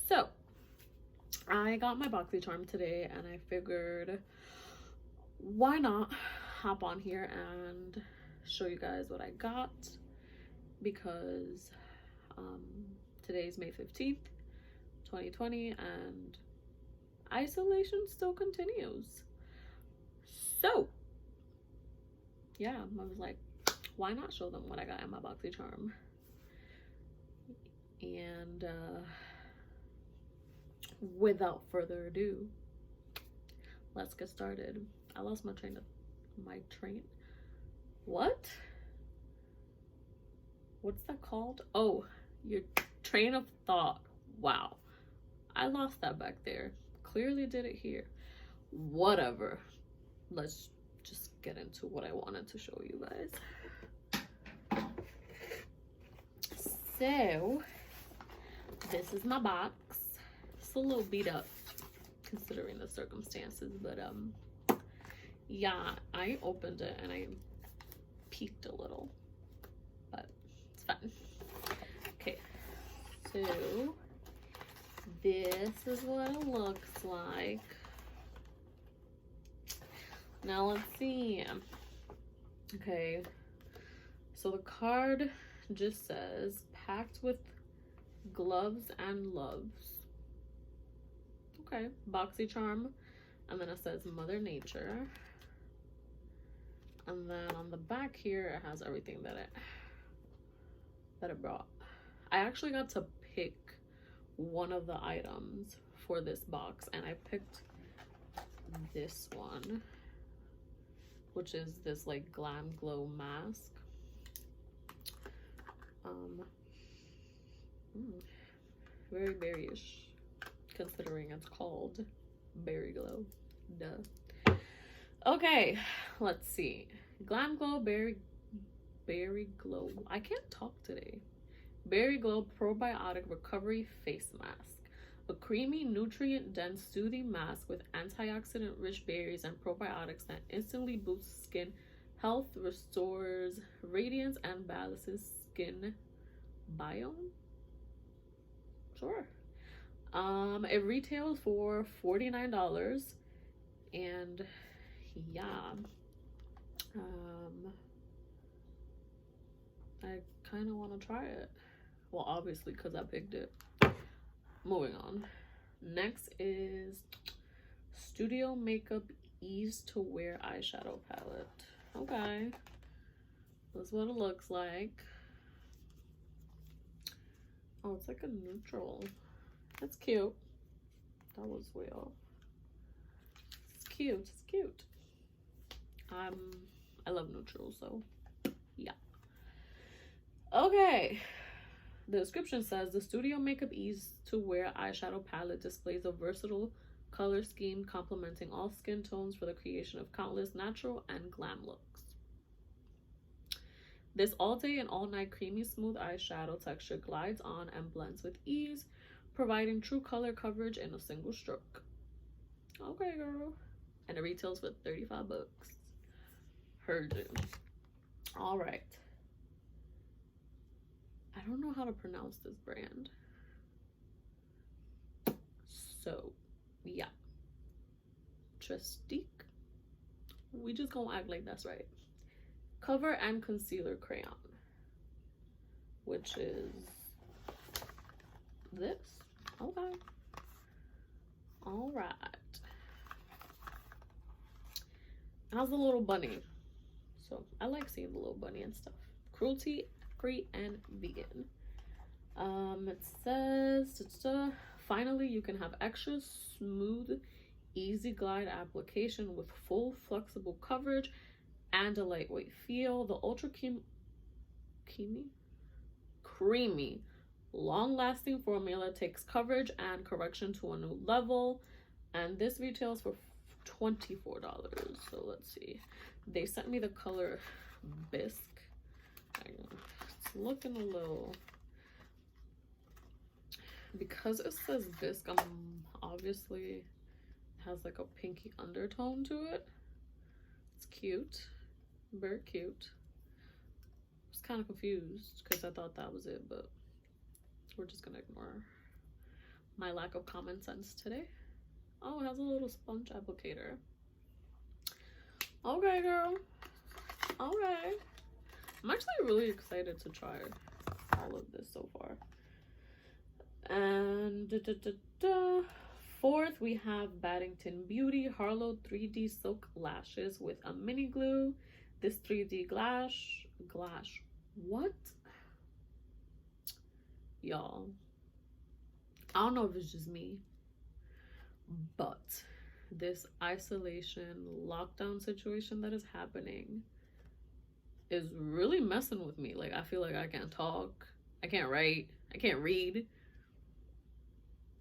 So I got my BOXYCHARM today and I figured why not hop on here and show you guys what I got, because today's May 15th 2020 and isolation still continues. So yeah, I was like, why not show them what I got in my BOXYCHARM? And without further ado, let's get started. I lost my train. What? What's that called? Oh, your train of thought. Wow. I lost that back there. Clearly did it here. Whatever. Let's just get into what I wanted to show you guys. So, this is my box. It's a little beat up considering the circumstances, but yeah, I opened it and I peeked a little, but it's fine. Okay, so this is what it looks like. Now let's see. Okay, so the card just says packed with gloves and loves. Okay, BOXYCHARM, and then it says Mother Nature, and then on the back here it has everything that it brought. I actually got to pick one of the items for this box, and I picked this one, which is this like Glam Glow mask. Very berryish, considering it's called Berry Glow. Duh. Okay, let's see. Glam Glow Berry Glow. I can't talk today. Berry Glow Probiotic Recovery Face Mask. A creamy, nutrient-dense, soothing mask with antioxidant-rich berries and probiotics that instantly boosts skin health, restores radiance, and balances skin biome. Sure. It retails for $49, and yeah, I kind of want to try it. Well, obviously, because I picked it. Moving on. Next is Studio Makeup Ease to Wear Eyeshadow Palette. Okay, that's what it looks like. Oh, it's like a neutral. That's cute. That was way off. It's cute. It's cute. I love neutrals, so yeah. Okay. The description says the Studio Makeup Ease to Wear Eyeshadow Palette displays a versatile color scheme complementing all skin tones for the creation of countless natural and glam looks. This all-day and all-night creamy smooth eyeshadow texture glides on and blends with ease, providing true color coverage in a single stroke. Okay, girl. And it retails for $35. Heard you. All right. I don't know how to pronounce this brand. So, yeah. Trestique. We just gonna act like that's right. Cover and Concealer Crayon, which is this. Okay. All right. How's the little bunny? So I like seeing the little bunny and stuff. Cruelty free and vegan. It says finally you can have extra smooth, easy glide application with full flexible coverage and a lightweight feel. The ultra creamy, long-lasting formula takes coverage and correction to a new level, and this retails for $24. So let's see. They sent me the color Bisque. It's looking a little, because it says Bisque, obviously has like a pinky undertone to it. It's cute, very cute. I was kind of confused because I thought that was it, but we're just gonna ignore my lack of common sense today. Oh, it has a little sponge applicator. Okay, girl. Okay. I'm actually really excited to try all of this so far. And fourth, we have Baddington Beauty Harlow 3D Silk Lashes with a mini glue. This 3D glass, what? Y'all, I don't know if it's just me, but this isolation lockdown situation that is happening is really messing with me. Like, I feel like I can't talk, I can't write, I can't read.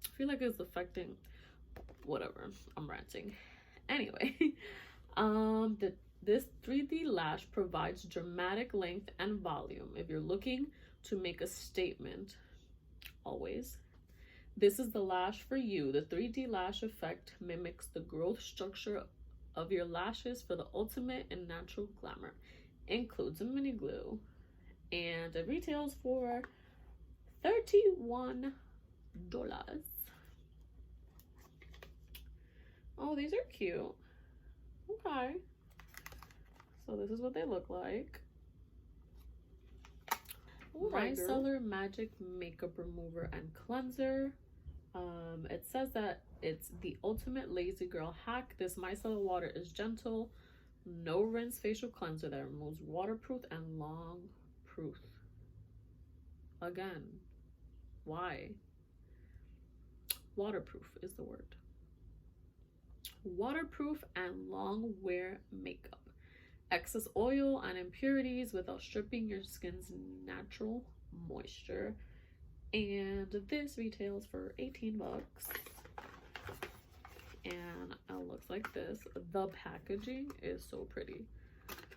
I feel like it's affecting, whatever, I'm ranting. Anyway, this 3D lash provides dramatic length and volume. If you're looking to make a statement, always, this is the lash for you. The 3D lash effect mimics the growth structure of your lashes for the ultimate and natural glamour. Includes a mini glue, and it retails for $31. Oh, these are cute. Okay, so this is what they look like. Micellar Magic Makeup Remover and Cleanser. It says that it's the ultimate lazy girl hack. This micellar water is gentle, no rinse facial cleanser that removes waterproof and long proof. Again, why? Waterproof is the word. Waterproof and long wear makeup. Excess oil and impurities without stripping your skin's natural moisture. And this retails for $18. And it looks like this. The packaging is so pretty.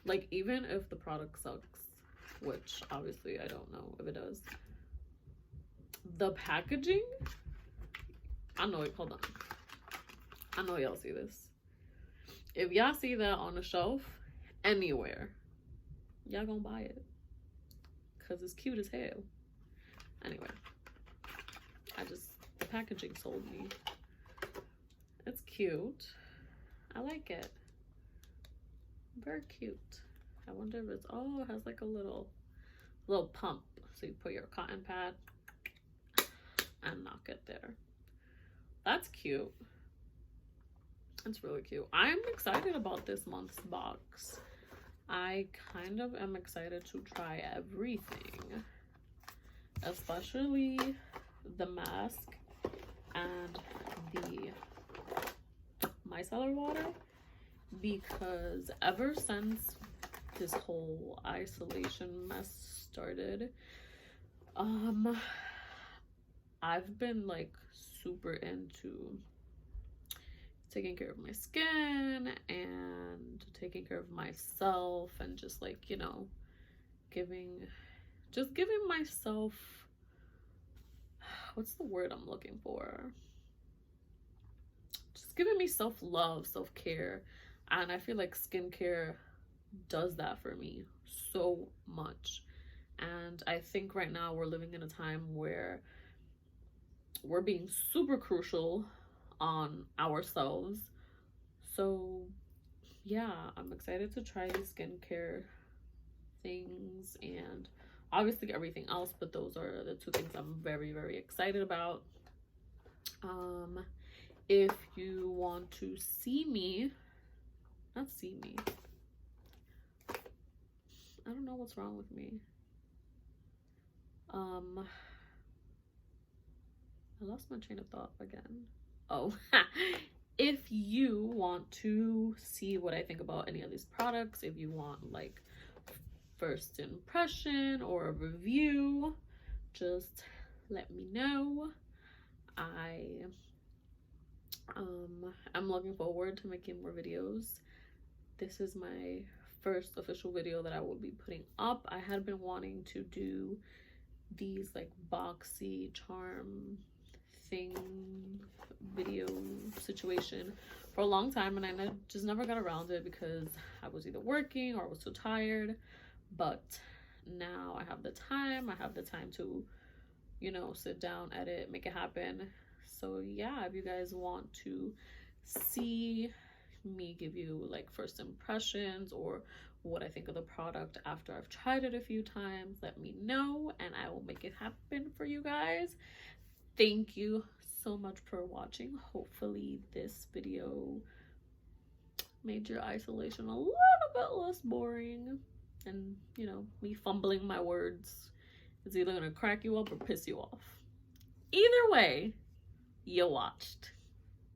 Like, even if the product sucks, which obviously I don't know if it does, the packaging, I know it. Hold on, I know y'all see this. If y'all see that on the shelf anywhere, y'all gonna buy it because it's cute as hell. Anyway, the packaging sold me. It's cute. I like it. Very cute. I wonder if it's, oh, it has like a little pump. So you put your cotton pad and knock it there. That's cute. It's really cute. I'm excited about this month's box. I kind of am excited to try everything, especially the mask and the micellar water, because ever since this whole isolation mess started, I've been like super into taking care of my skin and taking care of myself, and just like, you know, giving myself, what's the word I'm looking for? Just giving me self-love, self-care. And I feel like skincare does that for me so much. And I think right now we're living in a time where we're being super crucial on ourselves. So yeah, I'm excited to try these skincare things and obviously everything else, but those are the two things I'm very, very excited about. If you want to see me, not see me, I don't know what's wrong with me. I lost my train of thought again. Oh, if you want to see what I think about any of these products, if you want like first impression or a review, just let me know. I'm looking forward to making more videos. This is my first official video that I will be putting up. I had been wanting to do these like BOXYCHARM thing video situation for a long time, and I just never got around to it because I was either working or I was too tired. But now I have the time to, you know, sit down, edit, make it happen. So yeah, if you guys want to see me give you like first impressions or what I think of the product after I've tried it a few times, let me know and I will make it happen for you guys. Thank you so much for watching. Hopefully this video made your isolation a little bit less boring, and you know, me fumbling my words is either gonna crack you up or piss you off. Either way, you watched.